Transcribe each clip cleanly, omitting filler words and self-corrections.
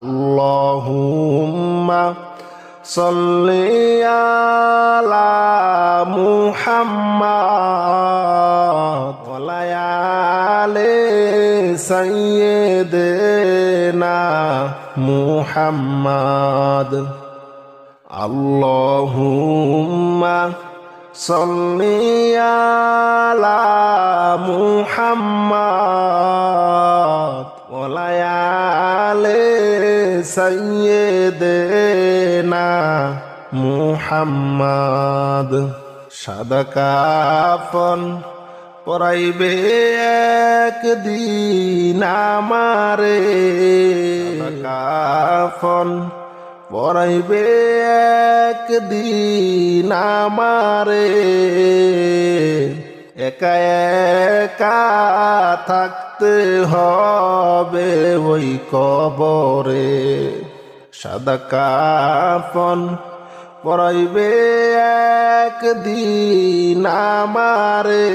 আল্লাহুম্মা সাল্লি আলা মুহাম্মাদ ওয়া আলি সাইয়্যিদিনা মুহাম্মাদ। আল্লাহুম্মা সাল্লি আলা মুহাম্মাদ ওয়া আলি সাইয়্যিদিনা মুহাম্মাদ। সাদা কাফন পরাইবে একদিন আমারে, সাদা কাফন পরাইবে একদিন আমারে, একা একা থাকতে হবে ওই কবরে। সাদা কাফন পরাইবে একদিন আমারে,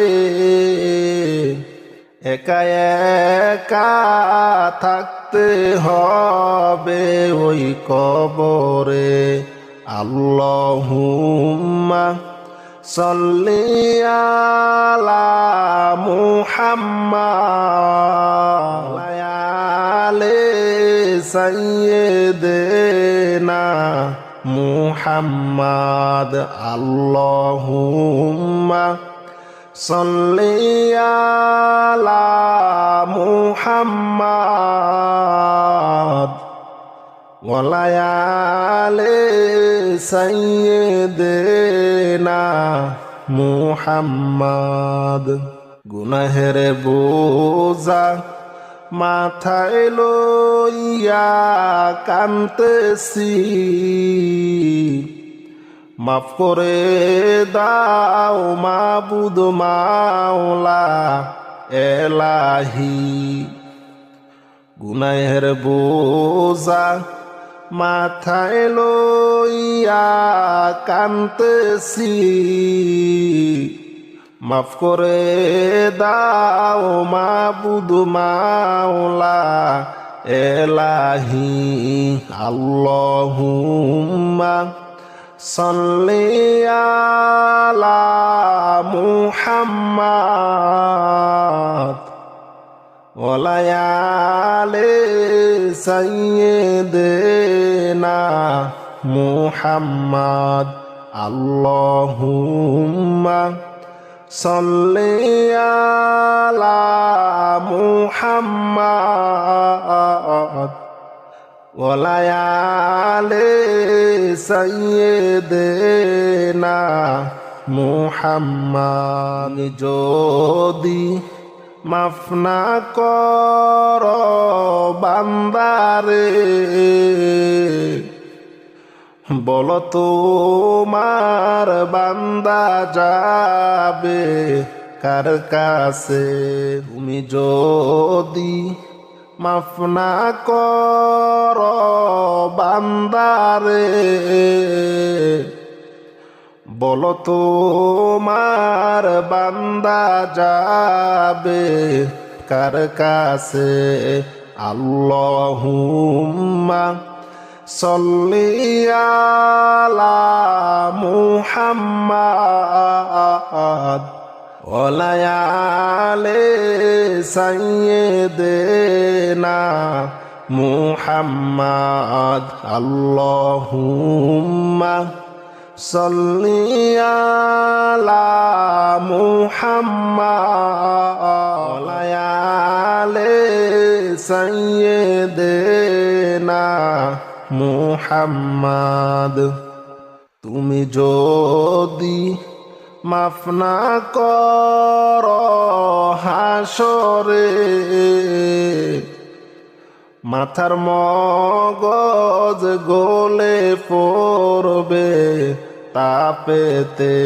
একা একা থাকতে হবে ওই কবরে। আল্লাহুম্মা সাল্লি আলা মুহাম্মাদ ওয়া আলি সাইয়্যিদিনা মুহাম্মাদ। আল্লাহুম্মা সাল্লি আলা মুহাম্মাদ ওয়া আলি সাইয়্যিদিনা মুহাম্মাদ। গুনাহের বোঝা মাথায় লইয়া কাঁদতেছি, মাফ করে দাও মাবুদ মাওলা এলাহি। গুনাহের বোঝা মাথায় লইয়া কাঁদতেছি, মাফ করে দাও মাবুদ মাওলা এলাহি। আল্লাহুম্মা সাল্লি আলা মুহাম্মাদ ওয়া আলি সাইয়্যিদিনা মুহাম্মাদ। আল্লাহুম্মা সাল্লি আলা মুহাম্মাদ ওয়া আলি সাইয়্যিদিনা মুহাম্মাদ। যদি মাফ না করো বান্দারে, বলো তোমার বান্দা যাবে কার কাছে। তুমি যদি মাফ না করো বান্দারে, বলো তোমার বান্দা যাবে কার কাছে। আল্লাহুম্মা সাল্লি আলা মুহাম্মাদ ওয়া আলি সাইয়্যিদিনা মুহাম্মাদ। আল্লাহুম্মা সাল্লি আলা মুহাম্মাদ ওয়া আলি সাইয়্যিদিনা মুহাম্মাদ। তুমি যদি মাফ না করো হাসরে, মাথার মগজ গলে পড়বে তাপেতে।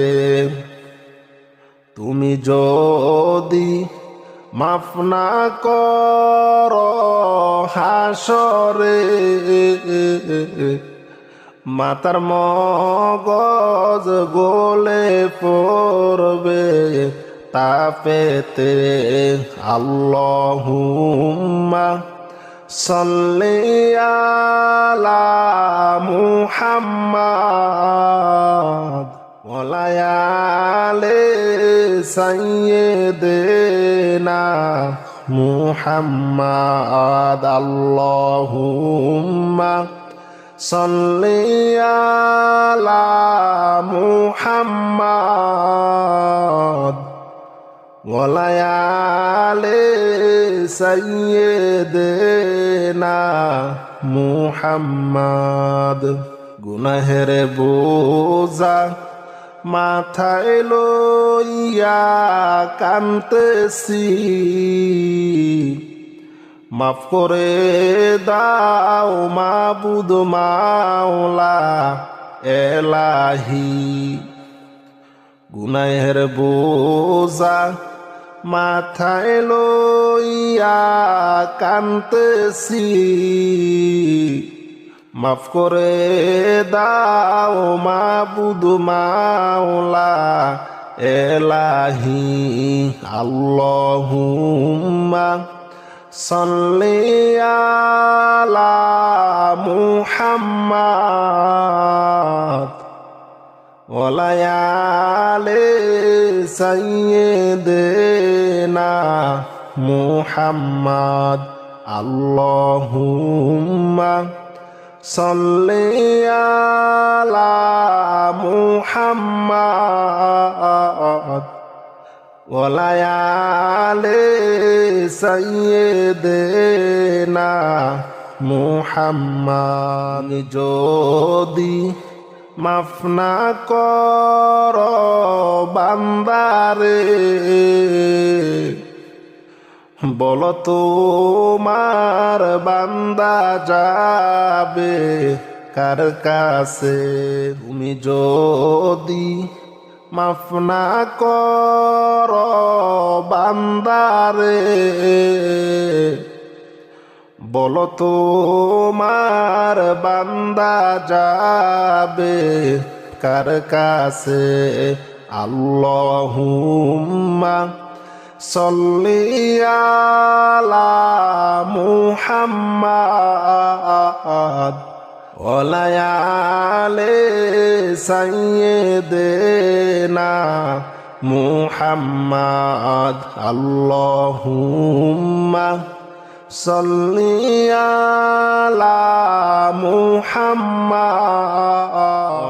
তুমি যদি মাফ না করো হাসরে, মাতার মগজ গলে পড়বে তাপেতে। আল্লাহুম্মা সাল্লি মুহাম্মাদ ওয়া আলি সাইয়্যিদিনা মুহাম্মাদ আল্লাহুম্মা সাল্লি আলা মুহাম্মাদ ওয়া আলি সাইয়্যিদিনা মুহাম্মাদ গুনাহের বোঝা মাথায় লইয়া কান্তেছি মাফ করে দাও মাবুদ মাওলা এলাহি গুনাহের বোঝা মাথায় লইয়া কান্তেছি মাফ করে দাও মাবুদ মাওলা এলাহি আল্লাহুম্মা সাল্লি আলা মুহাম্মাদ ওয়া আলি সাইয়্যিদিনা মুহাম্মাদ আল্লাহুম্মা সাল্লি আলা মুহাম্মাদ ওয়া আলি সাইয়্যিদিনা মুহাম্মাদ যদি মাফ না কর বান্দারে বলো তোমার বান্দা যাবে কার কাছে তুমি যদি মাফ না কর বান্দারে বলো তোমার বান্দা যাবে কার কাছে আল্লাহুম্মা সাল্লি আলা মুহাম্মাদ ওয়া আলি সাইয়্যিদিনা মুহাম্মাদ আল্লাহুম্মা সাল্লি আলা মুহাম্মাদ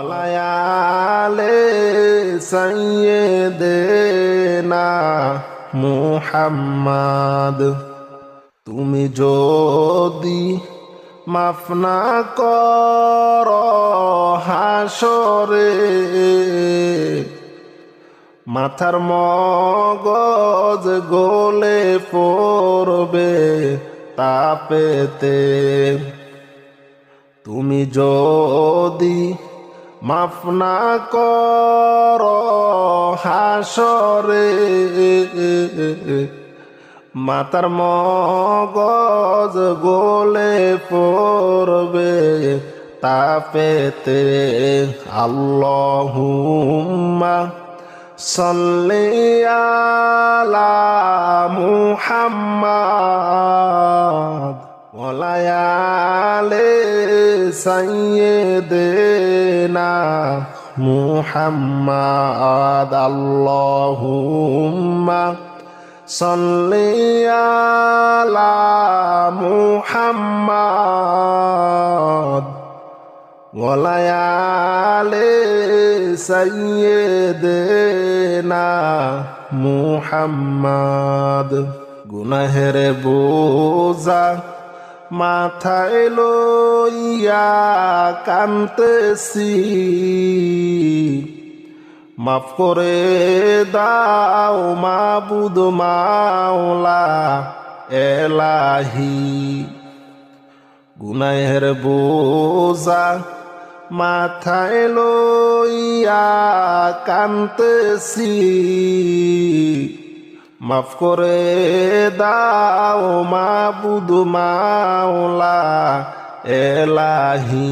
ওয়া আলি সাইয়্যিদিনা মুহাম্মাদ তুমি যদি মাফ না কর হাসরে মাথার মগজ গলে পড়বে তাপেতে তুমি যদি মাফ না কর হাসরে মাতার মগজ গলে পড়বে তাপেতে আল্লাহুম্মা সাল্লি আলা মুহাম্মাদ ওয়া আলি সাইয়্যিদিনা মুহাম্মাদ আল্লাহুম্মা সাল্লি আলা মুহাম্মাদ ওয়া আলি সাইয়্যিদিনা মুহাম্মাদ গুনাহের বোঝা মাথায় লইয়া কান্তেছি মাফ করে দাও মাবুদ মাওলা এলাহি গুনাহের বোঝা মাথায় লইয়া কান্তেছি মাফ করে দাও মাবুদ মাওলা এলাহি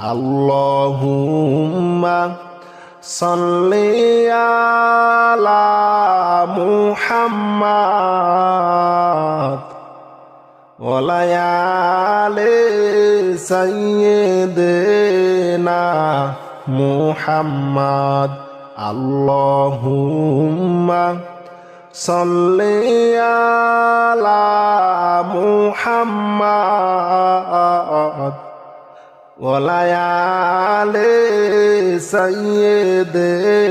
আল্লাহুম্মা সাল্লি আলা মুহাম্মাদ ওয়ালায়ালে সাইয়্যিদিনা মুহাম্মদ আল্লাহুম্মা সাল্লি আলা মুহাম্মদ ওয়ালায়ালে সাইয়্যিদিনা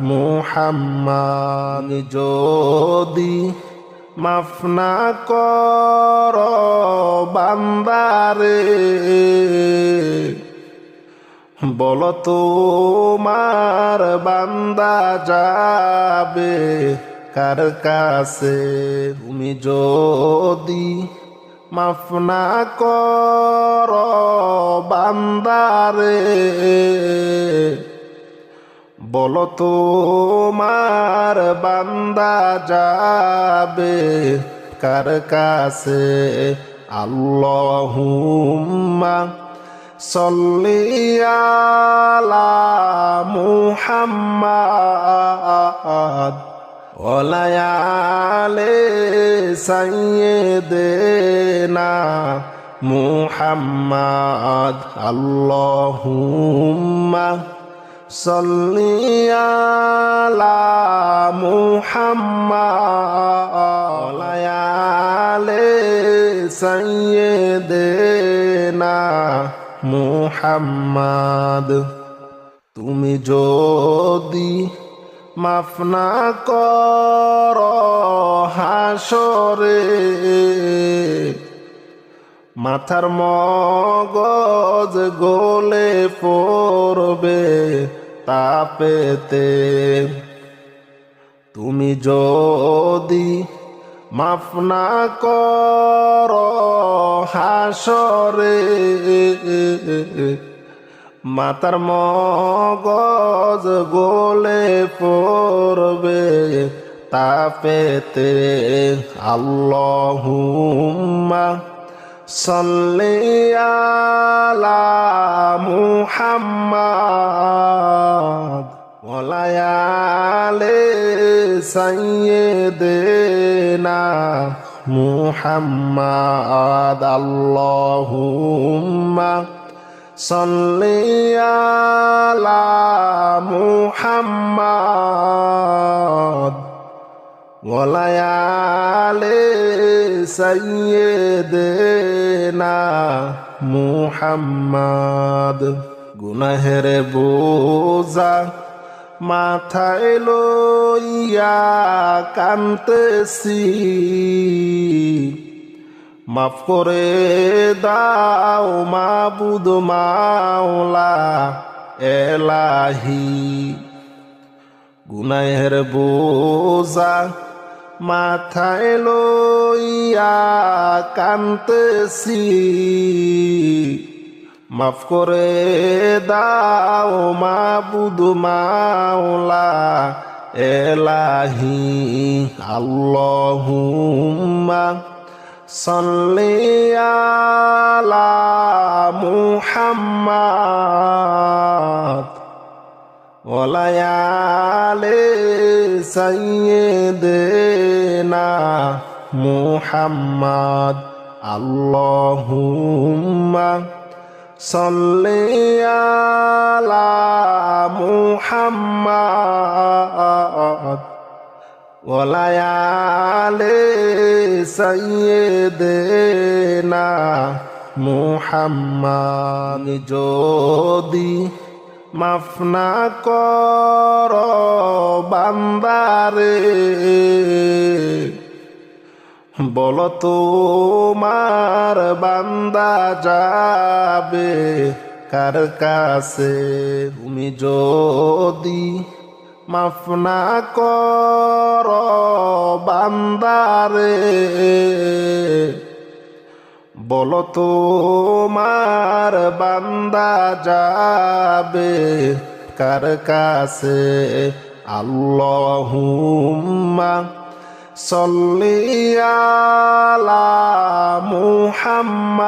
মুহাম্মদ যদি মাফ না কর বান্দারে বলো তোমার বান্দা যাবে কার কাছে তুমি যদি মাফ না কর বান্দারে বলো তোমার বান্দা যাবে কার কাছে আল্লাহুম্মা সাল্লি আলা মুহাম্মদ ওয়ালায়ালে সাইয়্যিদিনা মুহাম্মদ আল্লাহুম্মা সাল্লি আলা মুহাম্মদ ওয়ালায়ালে সাইয়্যিদিনা মুহাম্মদ তুমি যদি মাফ না কর হাসরে মাথার মগজ গলে পড়বে তাপেতে তুমি যদি মাফ না কর হাসরে মাতার মগজ গলে পড়বে তাপেতে আল্লাহুম্মা সাল্লি আলা মুহাম্মদ ওয়ালায়ালে সাইয়্যিদিনা মুহাম্মদ আল্লাহুম্মা সাল্লি আলা মুহাম্মদ ওয়ালায়ালে সাইয়্যিদিনা মুহাম্মদ গুনাহের বোঝা মাথায় লইয়া কান্তেছি মাফ করে দাও মাবুদ মাওলা এলাহি গুনাহের বোঝা মাথায় লইয়া কান্তেছি মাফ করে দাও মাবুদ মাওলা এলাহি আল্লাহুম্মা সাল্লি আলা মুহাম্মদ ওয়ালায়ালে সাইয়্যিদিনা মুহাম্মদ আল্লাহুম্মা সাল্লি আলা মুহাম্মদ ওয়ালায়ালে সাইয়্যিদিনা মুহাম্মদ যদি মাফ না কর বান্দারে বলো তোমার বান্দা যাবে কার কাছে তুমি যদি মাফ না কর বান্দারে বলো তোমার বান্দা যাবে কার কাছে আল্লাহুম্মা সাল্লি আলা মুহাম্মদ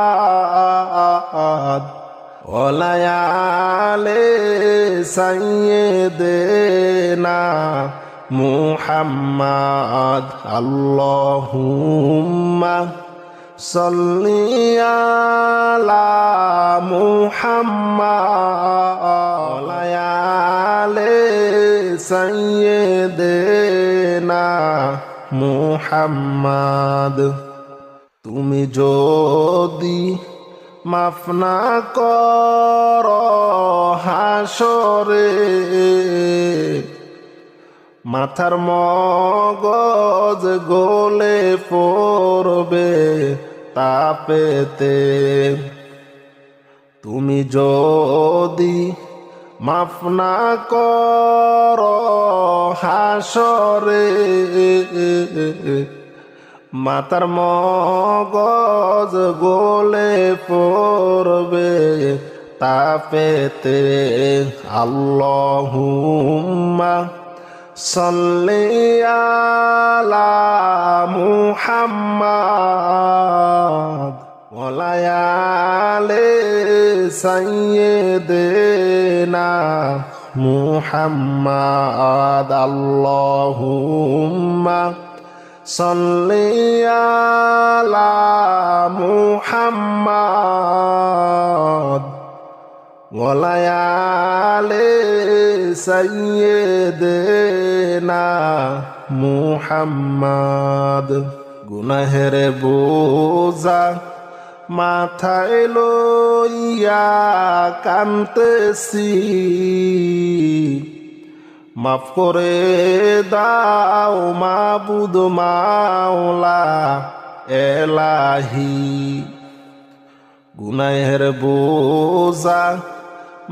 ওয়ালায়ালে সাইয়্যিদিনা মুহাম্মাদ আল্লাহুম্মা সাল্লি আলা মুহাম্মাদ আলে সাইয়্যিদিনা মুহাম্মাদ। তুমি যদি মাফ না কর হাসরে, মাথার মগজ গলে পড়বে তাপেতে। তুমি যদি মাফ না কর হাসরে, মাতার মগজ গলে পড়বে তাপেতে। আল্লাহুম্মা সাল্লি আলা মুহাম্মাদ ওয়া আলি সাইয়্যিদিনা মুহাম্মাদ। আল্লাহুম্মা সাল্লি আলা মুহাম্মাদ ওয়া আলি সাইয়্যিদিনা মুহাম্মাদ। গুনাহের বোঝা মাথায় লইয়া কান্তেছি, মাফ করে দাও মাবুদ মাওলা এলাহি। গুনাহের বোঝা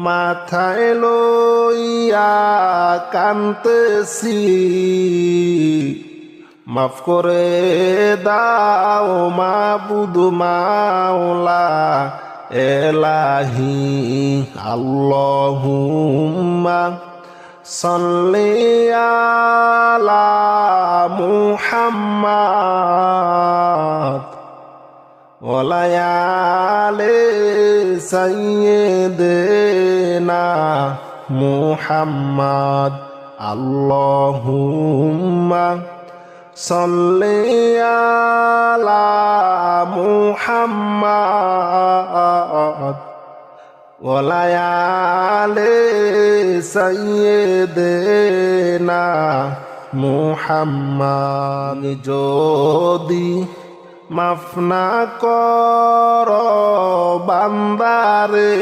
মাথায় লইয়া কান্তেছি, মাফ করে দাও মাবুদ মাওলা এলাহি। আল্লাহুম্মা সাল্লি আলা মুহাম্মাদ ওয়া আলি সাইয়্যিদিনা মুহাম্মাদ। আল্লাহুম্মা সাল্লি আলা মুহাম্মাদ ওয়া আলি সাইয়্যিদিনা মুহাম্মাদ। যদি মাফ না কর বান্দারে,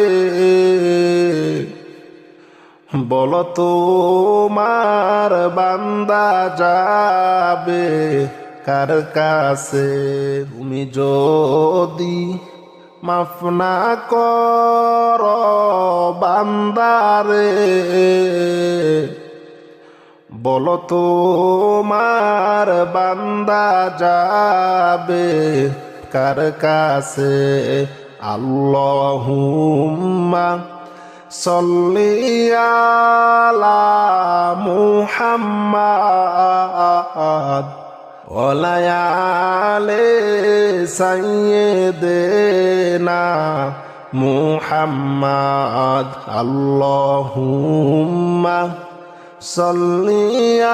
বলো তোমার বান্দা যাবে কার কাছে। তুমি যদি মাফ না কর বান্দারে, বলো তোমার বান্দা যাবে কার কাছে। আল্লাহুম্মা সাল্লি আলা মুহাম্মাদ ওয়া আলি সাইয়্যিদিনা মুহাম্মাদ। আল্লাহুম্মা সাল্লি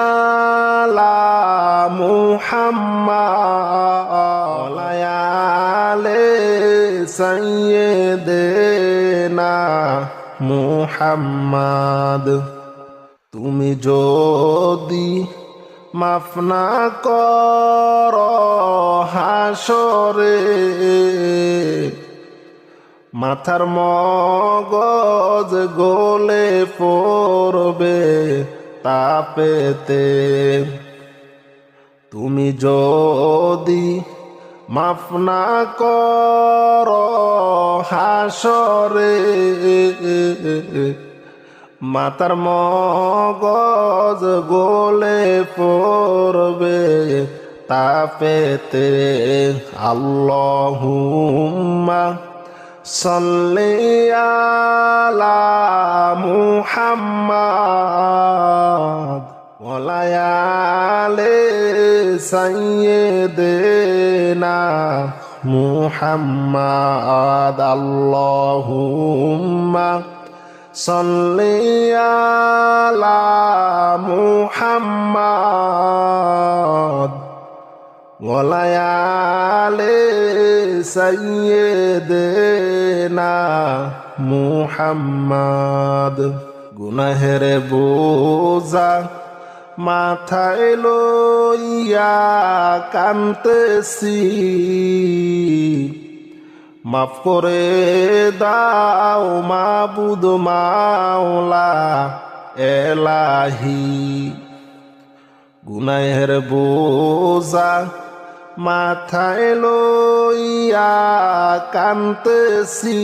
আলা মুহাম্মাদ ওয়া আলি সাইয়্যিদিনা মুহাম্মাদ। তুমি যদি মাফ না কর হাসরে, মাথার মগজ গলে পড়বে তাপেতে। তুমি যদি মাফ না কর হাসরে, মাতার মগজ গলে পড়বে তাপেতে। আল্লাহুম্মা সাল্লি আলা মুহাম্মাদ ওয়া আলি সাইয়্যিদিনা মুহাম্মাদ। আল্লাহুম্মা صلي على محمد وعلى سيدنا মুহাম্মদ। গুনাহের বোঝা মাথায় লইয়া কান্তেছি, মাফ করে দাও মাবুদ মাওলা এলাহি। গুনাহের বোঝা মাথায় লইয়া কান্তেছি,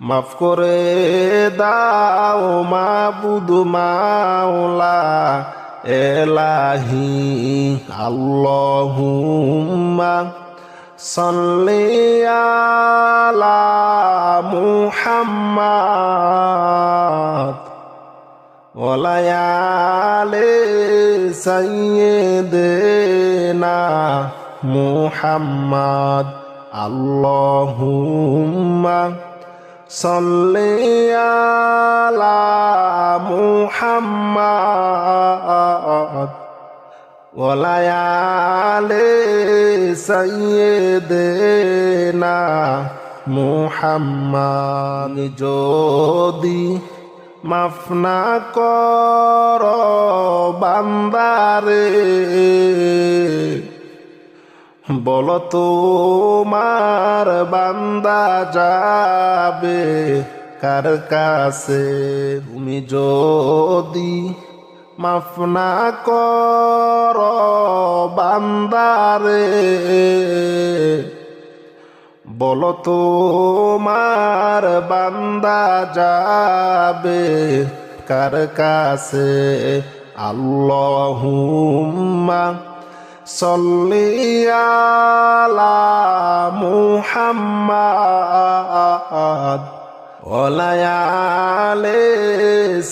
মাফ করে দাও মাবুদ মাওলা এলাহি। আল্লাহুম্মা সাল্লি আলা মুহাম্মাদ ওয়া আলি সাইয়্যিদিনা মুহাম্মাদ। আল্লাহুম্মা সাল্লি আলা মুহাম্মাদ ওয়া আলি সাইয়্যিদিনা মুহাম্মাদ। যদি মাফ না কর বান্দারে, বলো তোমার বান্দা যাবে কার কাছে? তুমি যদি মাফ না কর বান্দারে, বলো তোমার বান্দা যাবে কার কাছে? আল্লাহুম্মা সাল্লি আলা মুহাম্মাদ ওয়া আলি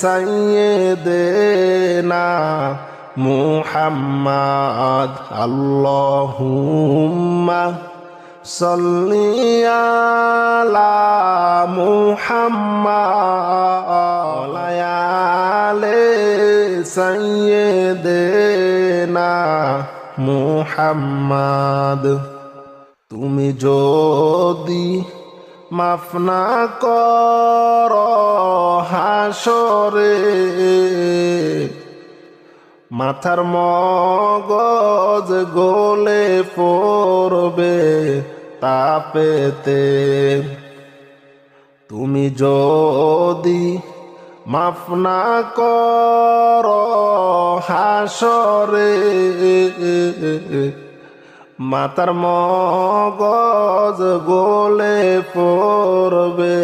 সাইয়্যিদিনা মুহাম্মাদ। আল্লাহুম্মা সাল্লি আলা মুহাম্মাদ ওয়া আলি সাইয়্যিদিনা মুহাম্মাদ। তুমি যদি মাফ না কর হাসরে, মাথার মগজ গলে পড়বে তাপেতে। তুমি যদি মাফ না কর হাসরে, মাতার মগজ গলে পড়বে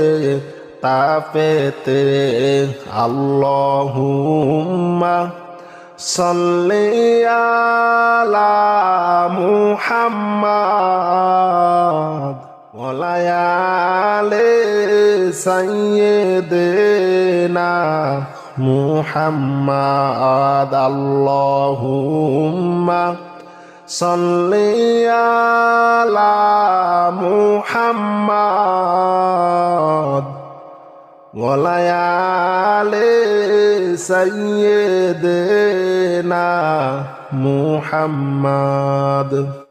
তাপেতে। আল্লাহুম্মা সাল্লি আলা মুহাম্মাদ ওয়া আলি সাইয়্যিদিনা মুহাম্মাদ। আল্লাহুম্মা সাল্লি আলা মুহাম্মাদ ওয়া আলি সাইয়্যিদিনা মুহাম্মাদ।